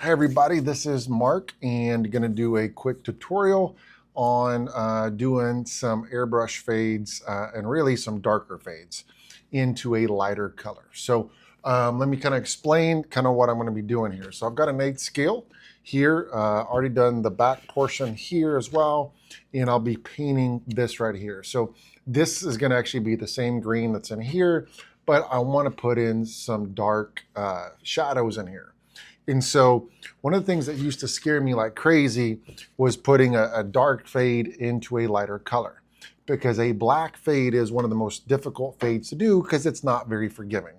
Hi everybody, this is Mark and going to do a quick tutorial on doing some airbrush fades and really some darker fades into a lighter color. So let me kind of explain kind of what I'm going to be doing here. So I've got an 8 scale here, already done the back portion here as well, and I'll be painting this right here. So this is going to actually be the same green that's in here, but I want to put in some dark shadows in here. And so one of the things that used to scare me like crazy was putting a dark fade into a lighter color, because a black fade is one of the most difficult fades to do because it's not very forgiving.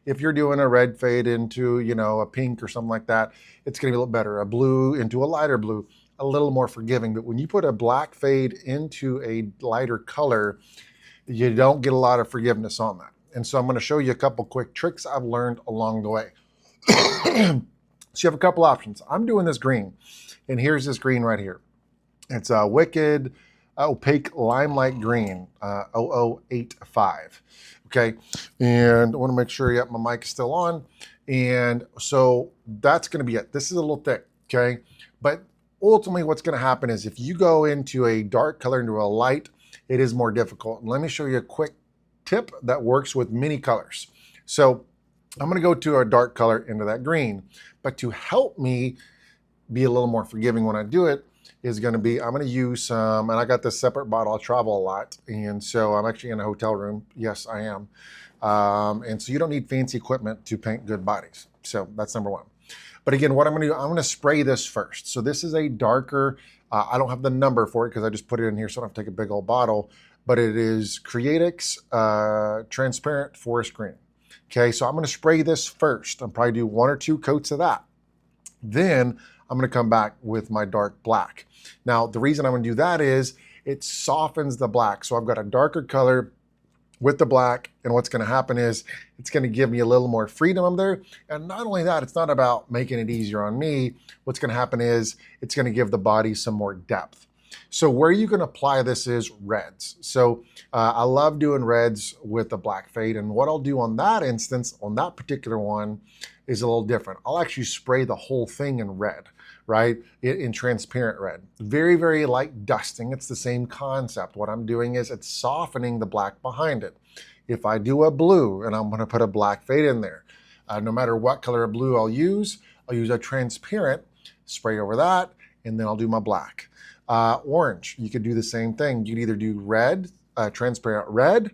If you're doing a red fade into, a pink or something like that, it's going to be a little better. A blue into a lighter blue, a little more forgiving. But when you put a black fade into a lighter color, you don't get a lot of forgiveness on that. And so I'm going to show you a couple quick tricks I've learned along the way. So you have a couple options. I'm doing this green, and here's this green right here. It's a Wicked Opaque Limelight Green, 0085. Okay, and I want to make sure, yep, my mic is still on. And so that's going to be it. This is a little thick, okay? But ultimately what's going to happen is if you go into a dark color into a light, it is more difficult. And let me show you a quick tip that works with many colors. So I'm going to go to a dark color into that green, but to help me be a little more forgiving when I do it is going to be, I'm going to use some, and I got this separate bottle. I travel a lot, and so I'm actually in a hotel room. Yes, I am. And so you don't need fancy equipment to paint good bodies. So that's number one. But again, what I'm going to do, I'm going to spray this first. So this is a darker, I don't have the number for it because I just put it in here so I don't have to take a big old bottle, but it is Creatix Transparent Forest Green. Okay, so I'm going to spray this first. I'll probably do 1 or 2 coats of that. Then I'm going to come back with my dark black. Now, the reason I'm going to do that is it softens the black. So I've got a darker color with the black, and what's going to happen is it's going to give me a little more freedom there. And not only that, it's not about making it easier on me. What's going to happen is it's going to give the body some more depth. So where you can apply this is reds. So I love doing reds with the black fade. And what I'll do on that instance, on that particular one, is a little different. I'll actually spray the whole thing in red, right? In transparent red. Very, very light dusting. It's the same concept. What I'm doing is it's softening the black behind it. If I do a blue, and I'm going to put a black fade in there, no matter what color of blue I'll use a transparent, spray over that, and then I'll do my black. Orange, you could do the same thing. You could either do red, transparent red,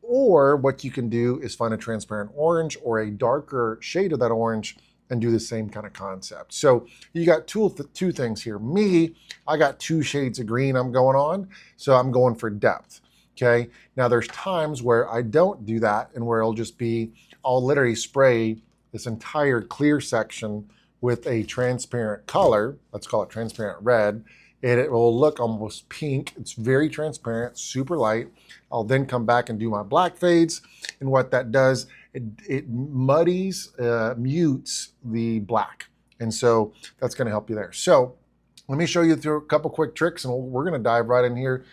or what you can do is find a transparent orange or a darker shade of that orange and do the same kind of concept. So you got two things here. Me, I got 2 shades of green I'm going on, so I'm going for depth. Okay, now there's times where I don't do that and where it'll just be, I'll literally spray this entire clear section with a transparent color, let's call it transparent red, and it will look almost pink. It's very transparent, super light. I'll then come back and do my black fades, and what that does, it muddies, mutes the black, and so that's going to help you there. So let me show you through a couple quick tricks, and we're going to dive right in here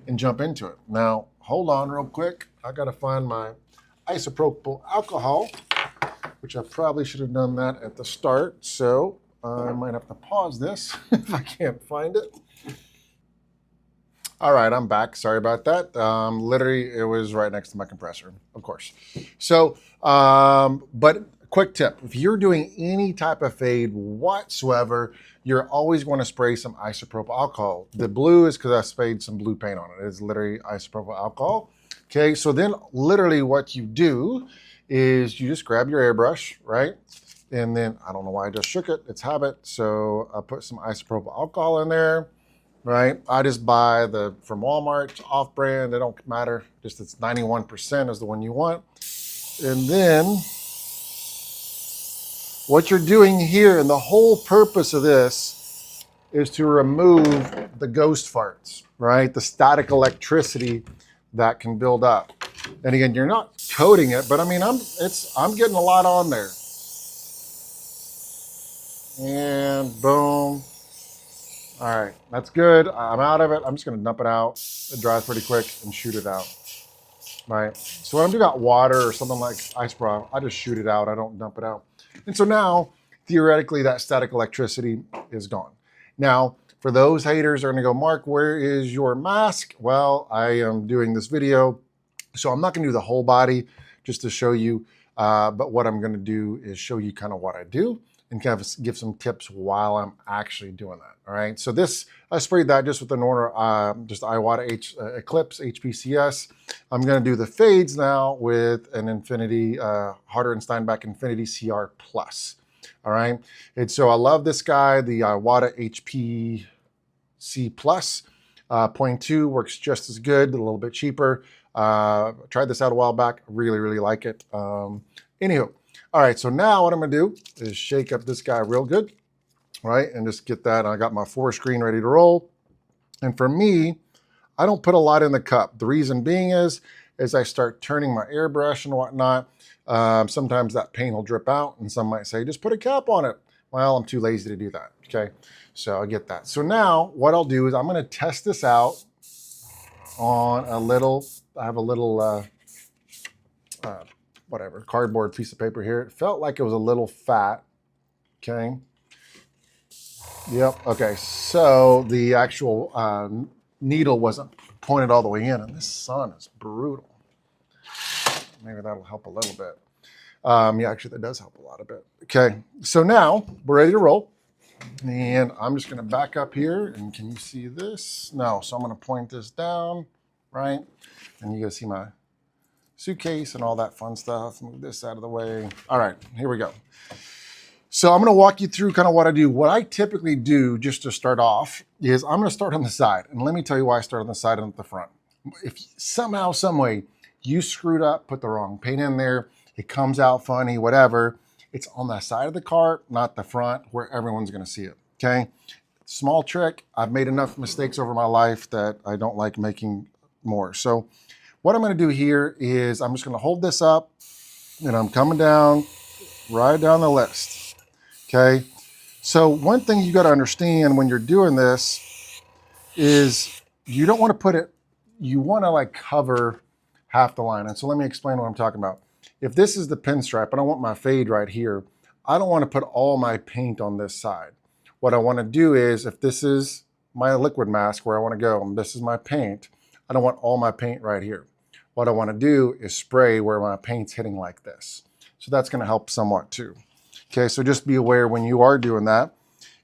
and jump into it. Now, hold on real quick. I got to find my isopropyl alcohol, which I probably should have done that at the start, so I might have to pause this if I can't find it. All right, I'm back. Sorry about that. Literally, it was right next to my compressor, of course. So, but quick tip, if you're doing any type of fade whatsoever, you're always going to spray some isopropyl alcohol. The blue is because I sprayed some blue paint on it. It is literally isopropyl alcohol. Okay, so then literally what you do is you just grab your airbrush, right? And then, I don't know why I just shook it, it's habit. So I put some isopropyl alcohol in there, right? I just buy from Walmart, it's off-brand, it don't matter. Just it's 91% is the one you want. And then what you're doing here, and the whole purpose of this is to remove the ghost farts, right? The static electricity that can build up. And again, you're not coating it, but I mean, I'm getting a lot on there. And boom. All right, that's good. I'm out of it. I'm just gonna dump it out. It dries pretty quick and shoot it out, right? So when I'm doing water or something like ice bra, I just shoot it out. I don't dump it out. And so now theoretically that static electricity is gone. Now, for those haters are gonna go, Mark, where is your mask? Well, I am doing this video, so I'm not gonna do the whole body just to show you, but what I'm gonna do is show you kind of what I do and kind of give some tips while I'm actually doing that, all right? So this, I sprayed that just with the normal, just Iwata Eclipse HPCS. I'm gonna do the fades now with an Infinity, Harder and Steinbach Infinity CR Plus, all right? And so I love this guy, the Iwata HPC Plus. 0.2 works just as good, a little bit cheaper. Tried this out a while back, really like it. Anywho, all right, so now what I'm gonna do is shake up this guy real good, right? And just get that, I got my 4-screen ready to roll. And for me, I don't put a lot in the cup. The reason being is, as I start turning my airbrush and whatnot, sometimes that paint will drip out, and some might say, just put a cap on it. Well, I'm too lazy to do that, okay? So I get that. So now what I'll do is I'm gonna test this out on a little, I have a little, whatever, cardboard piece of paper here. It felt like it was a little fat, okay? Yep, okay, so the actual needle wasn't pointed all the way in, and this sun is brutal. Maybe that'll help a little bit. Yeah, actually that does help a lot of bit. Okay, so now we're ready to roll. And I'm just gonna back up here, and can you see this? No, so I'm gonna point this down, right? And you guys see my suitcase and all that fun stuff. Move this out of the way. All right, here we go. So I'm gonna walk you through kind of what I do. What I typically do just to start off is I'm gonna start on the side. And let me tell you why I start on the side and not the front. If somehow, some way you screwed up, put the wrong paint in there, it comes out funny, whatever, it's on the side of the cart, not the front, where everyone's gonna see it, okay? Small trick. I've made enough mistakes over my life that I don't like making more. So what I'm gonna do here is I'm just gonna hold this up, and I'm coming down, right down the list, okay? So one thing you gotta understand when you're doing this is you don't wanna put it, you wanna like cover half the line. And so let me explain what I'm talking about. If this is the pinstripe and I want my fade right here, I don't wanna put all my paint on this side. What I wanna do is, if this is my liquid mask where I wanna go, and this is my paint, I don't want all my paint right here. What I wanna do is spray where my paint's hitting like this. So that's gonna help somewhat too. Okay, so just be aware when you are doing that.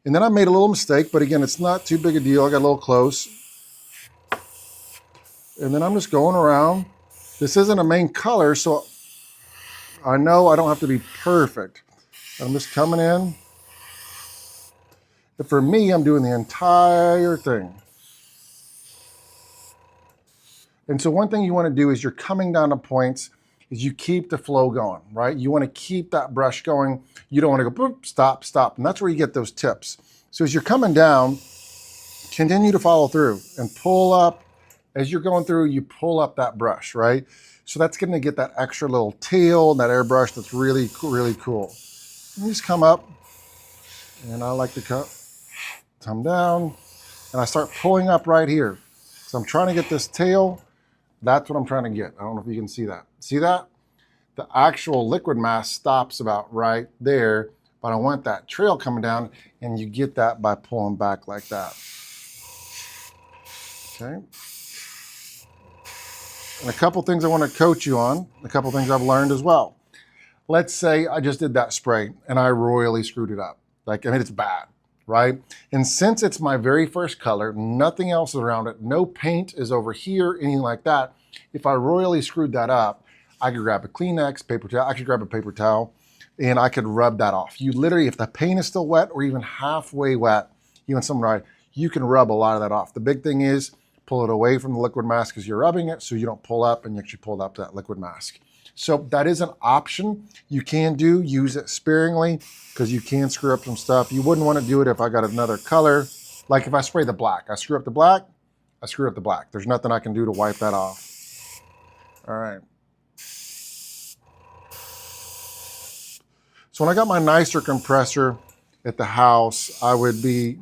And then I made a little mistake, but again, it's not too big a deal. I got a little close. And then I'm just going around. This isn't a main color, so I know I don't have to be perfect. I'm just coming in. But for me, I'm doing the entire thing. And so one thing you want to do is you're coming down to points is you keep the flow going, right? You want to keep that brush going. You don't want to go boop, stop, stop. And that's where you get those tips. So as you're coming down, continue to follow through and pull up. As you're going through, you pull up that brush, right? So that's going to get that extra little tail, that airbrush that's really cool. You just come up, and I like to come down, and I start pulling up right here. So I'm trying to get this tail. That's what I'm trying to get. I don't know if you can see that. See that? The actual liquid mask stops about right there, but I want that trail coming down, and you get that by pulling back like that. Okay. And a couple things I want to coach you on, a couple things I've learned as well. Let's say I just did that spray and I royally screwed it up. Like, I mean, it's bad, right? And since it's my very first color, nothing else is around it, no paint is over here, anything like that. If I royally screwed that up, I could grab a Kleenex, paper towel, I could grab a paper towel, and I could rub that off. You literally, if the paint is still wet or even halfway wet, even some dry, you can rub a lot of that off. The big thing is, pull it away from the liquid mask as you're rubbing it so you don't pull up and you actually pull up that liquid mask. So that is an option you can do. Use it sparingly because you can screw up some stuff. You wouldn't want to do it if I got another color. Like if I spray the black, I screw up the black, I screw up the black. There's nothing I can do to wipe that off. All right. So when I got my nicer compressor at the house, I would be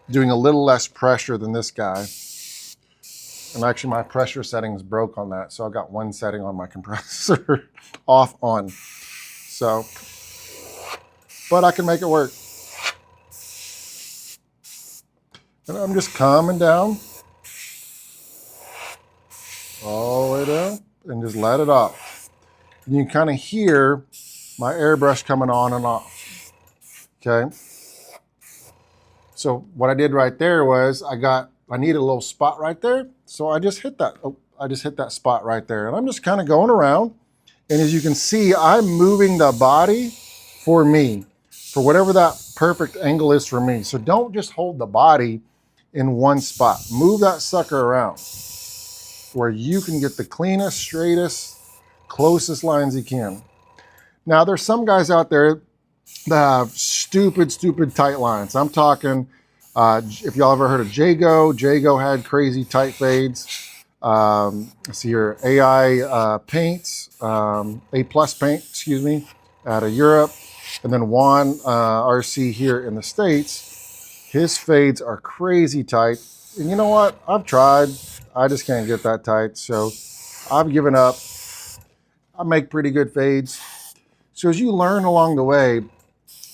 doing a little less pressure than this guy. And actually my pressure settings broke on that. So I got one setting on my compressor, off, on. So but I can make it work. And I'm just calming down all the way down and just let it off. And you can kind of hear my airbrush coming on and off. Okay. So what I did right there was I needed a little spot right there. So I just hit that. Oh, I just hit that spot right there. And I'm just kind of going around. And as you can see, I'm moving the body for me, for whatever that perfect angle is for me. So don't just hold the body in one spot. Move that sucker around where you can get the cleanest, straightest, closest lines you can. Now, there's some guys out there that have stupid tight lines. I'm talking, if y'all ever heard of Jago, Jago had crazy tight fades. Let's see here, AI paints, A plus paint, excuse me, out of Europe. And then Juan RC here in the States, his fades are crazy tight. And you know what? I've tried. I just can't get that tight. So I've given up. I make pretty good fades. So as you learn along the way,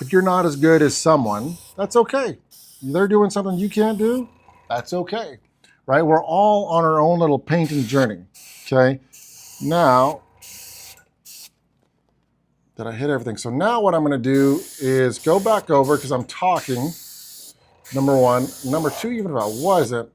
if you're not as good as someone, that's okay. They're doing something you can't do, that's okay, right? We're all on our own little painting journey, okay? Now, did I hit everything? So now what I'm gonna do is go back over, because I'm talking, number one. Number two, even if I wasn't,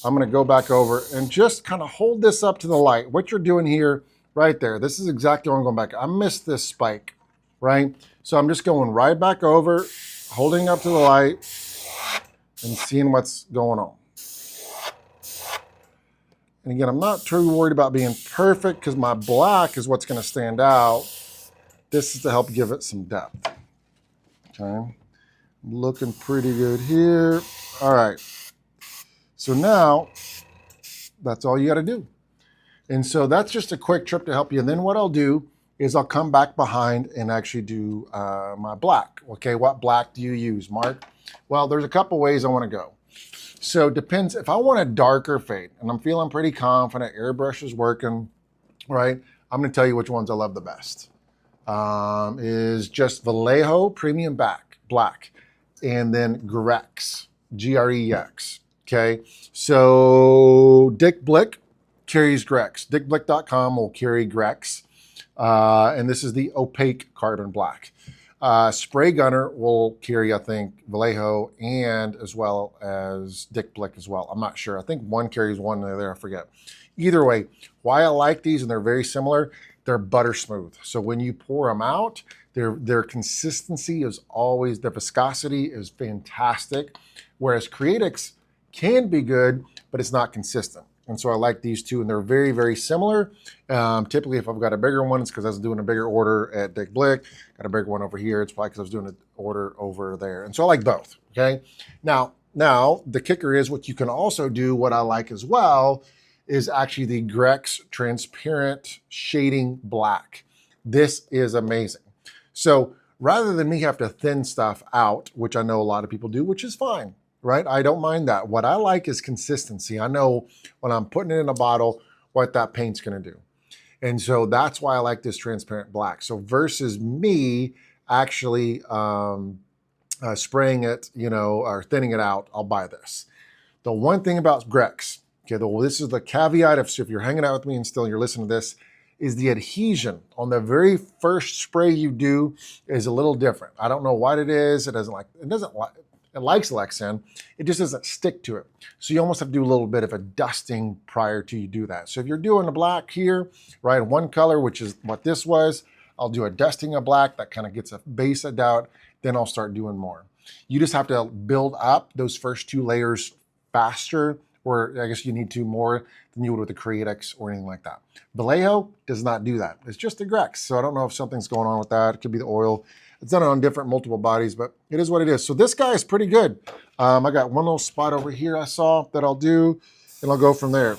I'm gonna go back over and just kind of hold this up to the light. What you're doing here, right there, this is exactly what I'm going back. I missed this spike, right? So I'm just going right back over, holding up to the light and seeing what's going on. And again, I'm not too worried about being perfect because my black is what's going to stand out. This is to help give it some depth. Okay, looking pretty good here. All right, so now that's all you got to do. And so that's just a quick trip to help you. And then what I'll do is I'll come back behind and actually do my black. Okay, what black do you use, Mark? Well, there's a couple ways I want to go. So it depends. If I want a darker fade and I'm feeling pretty confident, airbrush is working, right? I'm going to tell you which ones I love the best. Is just Vallejo Premium Black, and then Grex, G-R-E-X. Okay, so Dick Blick carries Grex. DickBlick.com will carry Grex. And this is the opaque carbon black. Spray Gunner will carry, I think, Vallejo and as well as Dick Blick as well. I'm not sure. I think one carries one there, I forget. Either way, why I like these, and they're very similar, they're butter smooth. So when you pour them out, their consistency is always, the viscosity is fantastic. Whereas Creatix can be good, but it's not consistent. And so I like these two, and they're very similar. Typically, if I've got a bigger one, it's because I was doing a bigger order at Dick Blick. Got a bigger one over here. It's probably because I was doing an order over there. And so I like both, okay? Now, the kicker is what you can also do, what I like as well, is actually the Grex Transparent Shading Black. This is amazing. So rather than me have to thin stuff out, which I know a lot of people do, which is fine, right? I don't mind that. What I like is consistency. I know when I'm putting it in a bottle, what that paint's gonna do. And so that's why I like this transparent black. So versus me actually spraying it, or thinning it out, I'll buy this. The one thing about Grex, okay, this is the caveat if you're hanging out with me and still you're listening to this, is the adhesion on the very first spray you do is a little different. I don't know what it is. It likes Lexan, it just doesn't stick to it. So you almost have to do a little bit of a dusting prior to you do that. So if you're doing a black here, right, one color, which is what this was, I'll do a dusting of black that kind of gets a base out, then I'll start doing more. You just have to build up those first two layers faster, or I guess you need to more than you would with the Creatix or anything like that. Vallejo does not do that. It's just the Grex. So I don't know if something's going on with that. It could be the oil. It's done on different multiple bodies, but it is what it is. So this guy is pretty good. I got one little spot over here I saw that I'll do, and I'll go from there.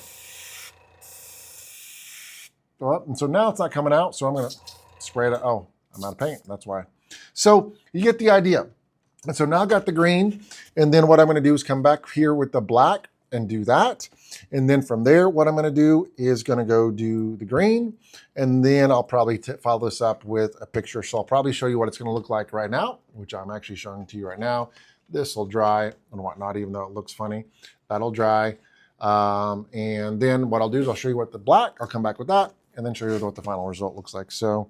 And so now it's not coming out, so I'm gonna spray it. Oh, I'm out of paint, that's why. So you get the idea. And so now I got the green, and then what I'm gonna do is come back here with the black, and do that. And then from there, what I'm going to do is going to go do the green. And then I'll probably follow this up with a picture. So I'll probably show you what it's going to look like right now, which I'm actually showing to you right now. This will dry and whatnot, even though it looks funny. That'll dry. And then what I'll do is I'll show you what the black, I'll come back with that, and then show you what the final result looks like. So,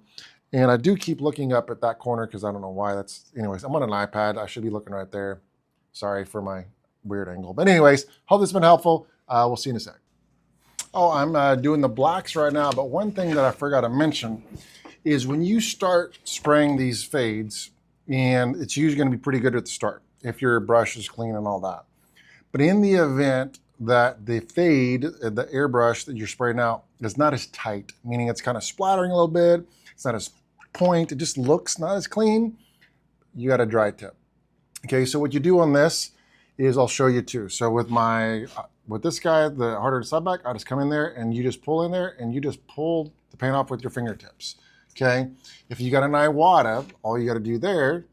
and I do keep looking up at that corner because I don't know why that's, anyways, I'm on an iPad. I should be looking right there. Sorry for my weird angle. But anyways, hope this has been helpful. We'll see you in a sec. Oh, I'm doing the blacks right now. But one thing that I forgot to mention is when you start spraying these fades, and it's usually going to be pretty good at the start if your brush is clean and all that. But in the event that the fade, the airbrush that you're spraying out is not as tight, meaning it's kind of splattering a little bit, it's not as point, it just looks not as clean, you got a dry tip. Okay, so what you do on this is I'll show you too. So with this guy, the harder side back, I just come in there and you just pull in there and you just pull the paint off with your fingertips. Okay, if you got an Iwata, all you got to do there,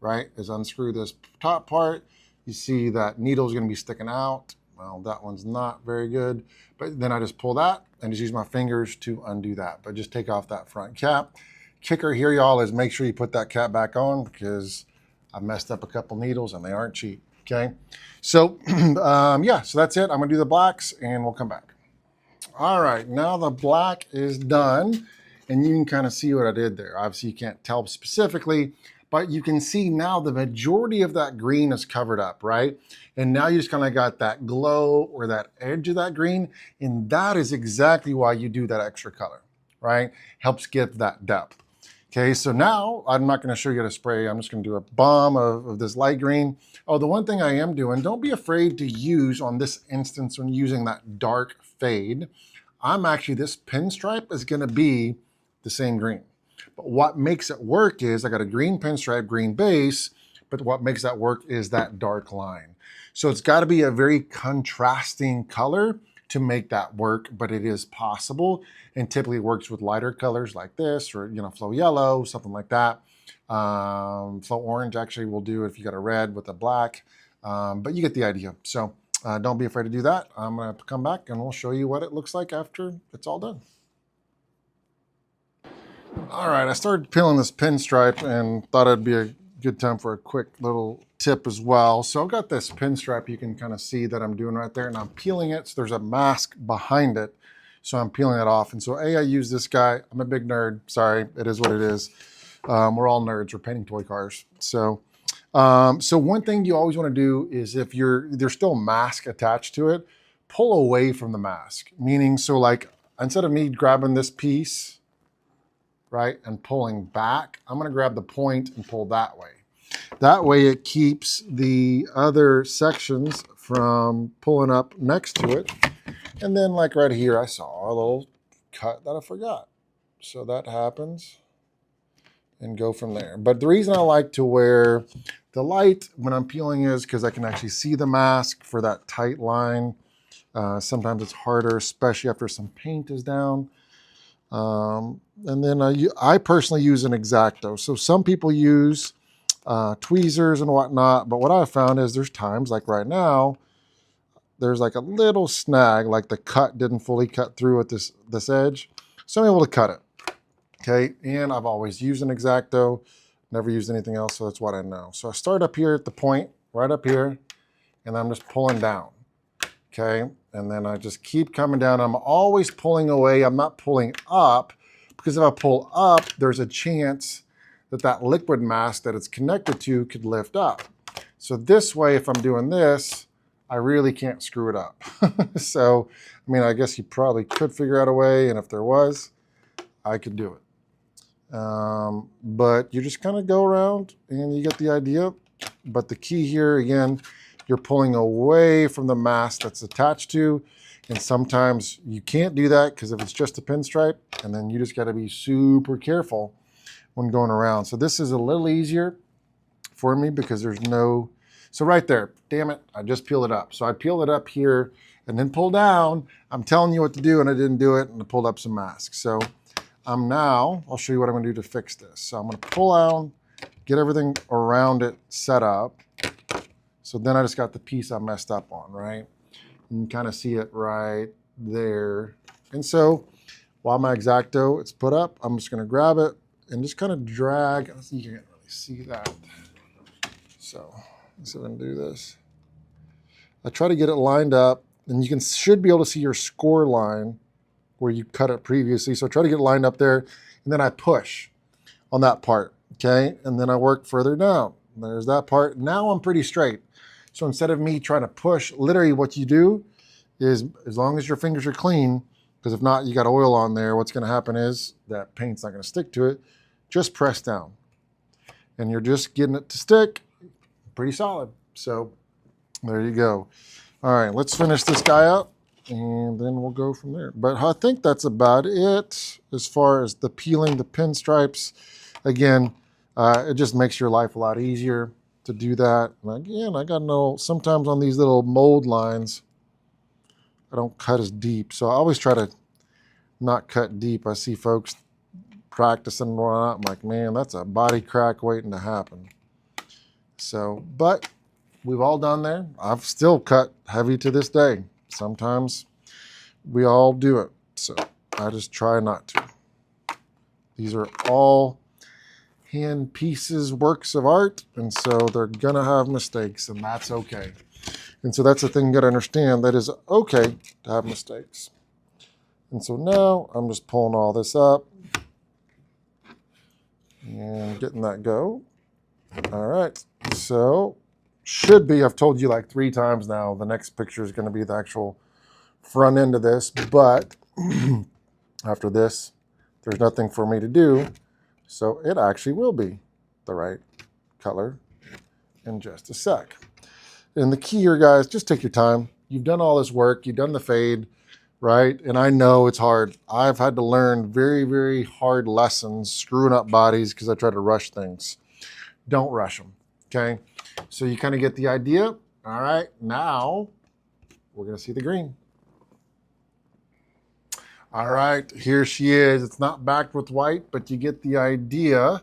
right, is unscrew this top part. You see that needle is going to be sticking out. Well, that one's not very good, but then I just pull that and just use my fingers to undo that. But just take off that front cap. Kicker here, y'all, is make sure you put that cap back on because I messed up a couple needles and they aren't cheap. Okay, so yeah, so that's it. I'm gonna do the blacks and we'll come back. All right, now the black is done and you can kind of see what I did there. Obviously you can't tell specifically, but you can see now the majority of that green is covered up, right? And now you just kind of got that glow or that edge of that green, and that is exactly why you do that extra color, right? Helps give that depth. Okay, so now I'm not gonna show you how to spray. I'm just gonna do a bomb of this light green. Oh, the one thing I am doing, don't be afraid to use on this instance when using that dark fade. This pinstripe is gonna be the same green. But what makes it work is I got a green pinstripe, green base, but what makes that work is that dark line. So it's got to be a very contrasting color to make that work, but it is possible and typically works with lighter colors like this or, flow yellow, something like that. Flow orange actually will do if you got a red with a black, but you get the idea. So don't be afraid to do that. I'm going to come back and we'll show you what it looks like after it's all done. All right, I started peeling this pinstripe and thought it'd be a good time for a quick little tip as well. So I've got this pinstripe you can kind of see that I'm doing right there, and I'm peeling it. So there's a mask behind it. So I'm peeling it off. And so I use this guy. I'm a big nerd. Sorry, it is what it is. We're all nerds. We're painting toy cars. So one thing you always want to do is if there's still mask attached to it, pull away from the mask. Meaning, so like instead of me grabbing this piece, right, and pulling back, I'm gonna grab the point and pull that way. That way it keeps the other sections from pulling up next to it. And then like right here, I saw a little cut that I forgot. So that happens and go from there. But the reason I like to wear the light when I'm peeling is because I can actually see the mask for that tight line. Sometimes it's harder, especially after some paint is down. And then I personally use an X-Acto. So some people use tweezers and whatnot, but what I've found is there's times like right now, there's like a little snag, like the cut didn't fully cut through at this edge. So I'm able to cut it, okay? And I've always used an X-Acto, never used anything else, so that's what I know. So I start up here at the point, right up here, and I'm just pulling down, okay? And then I just keep coming down. I'm always pulling away. I'm not pulling up because if I pull up, there's a chance that that liquid mask that it's connected to could lift up. So this way, if I'm doing this, I really can't screw it up. So, I mean, I guess you probably could figure out a way, and if there was, I could do it. But you just kind of go around and you get the idea. But the key here, again, you're pulling away from the mask that's attached to, and sometimes you can't do that because if it's just a pinstripe, and then you just got to be super careful when going around. So this is a little easier for me because there's no, so right there, damn it, I just peeled it up. So I peeled it up here and then pull down. I'm telling you what to do and I didn't do it, and I pulled up some masks. So I'll show you what I'm gonna do to fix this. So I'm gonna pull out, get everything around it set up. So then I just got the piece I messed up on, right? You can kind of see it right there. And so while my X-Acto is put up, I'm just gonna grab it and just kind of drag. You can't really see that. So let's see if I can do this. I try to get it lined up, and you should be able to see your score line where you cut it previously. So I try to get it lined up there, and then I push on that part, okay? And then I work further down. There's that part. Now I'm pretty straight. So instead of me trying to push, literally what you do is, as long as your fingers are clean, because if not, you got oil on there, what's gonna happen is that paint's not gonna stick to it. Just press down. And you're just getting it to stick pretty solid. So there you go. All right, let's finish this guy up, and then we'll go from there. But I think that's about it as far as the peeling the pinstripes. Again, it just makes your life a lot easier to do that. And again, I got to know, sometimes on these little mold lines, I don't cut as deep. So I always try to not cut deep. I see folks practicing and whatnot. I'm like, man, that's a body crack waiting to happen. So, but we've all done there. I've still cut heavy to this day. Sometimes we all do it. So I just try not to. These are all hand pieces, works of art. And so they're going to have mistakes, and that's okay. And so that's the thing you got to understand. That is okay to have mistakes. And so now I'm just pulling all this up and getting that go. All right. So should be, I've told you like 3 times now, the next picture is going to be the actual front end of this, but after this, there's nothing for me to do. So it actually will be the right color in just a sec. And the key here, guys, just take your time. You've done all this work. You've done the fade, right? And I know it's hard. I've had to learn very, very hard lessons screwing up bodies because I try to rush things. Don't rush them, okay? So you kind of get the idea. All right, now we're going to see the green. All right, here she is. It's not backed with white, but you get the idea.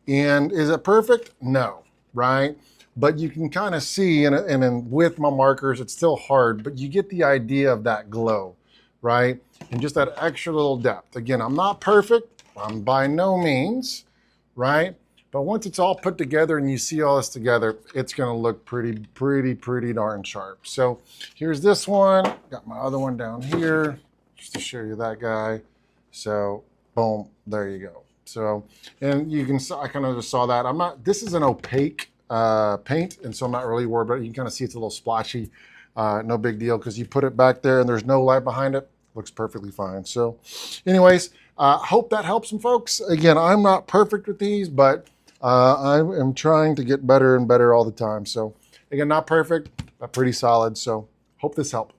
And is it perfect? No, right? But you can kind of see, and with my markers, it's still hard, but you get the idea of that glow, right? And just that extra little depth. Again, I'm not perfect. I'm by no means, right? But once it's all put together and you see all this together, it's going to look pretty darn sharp. So here's this one. Got my other one down here just to show you that guy. So boom, there you go. So, and you can, I kind of just saw that. This is an opaque paint, and so I'm not really worried about it. You can kind of see it's a little splotchy. No big deal, because you put it back there and there's no light behind it. Looks perfectly fine. So anyways, hope that helps some folks. Again, I'm not perfect with these, but I am trying to get better and better all the time. So again, not perfect, but pretty solid. So hope this helped.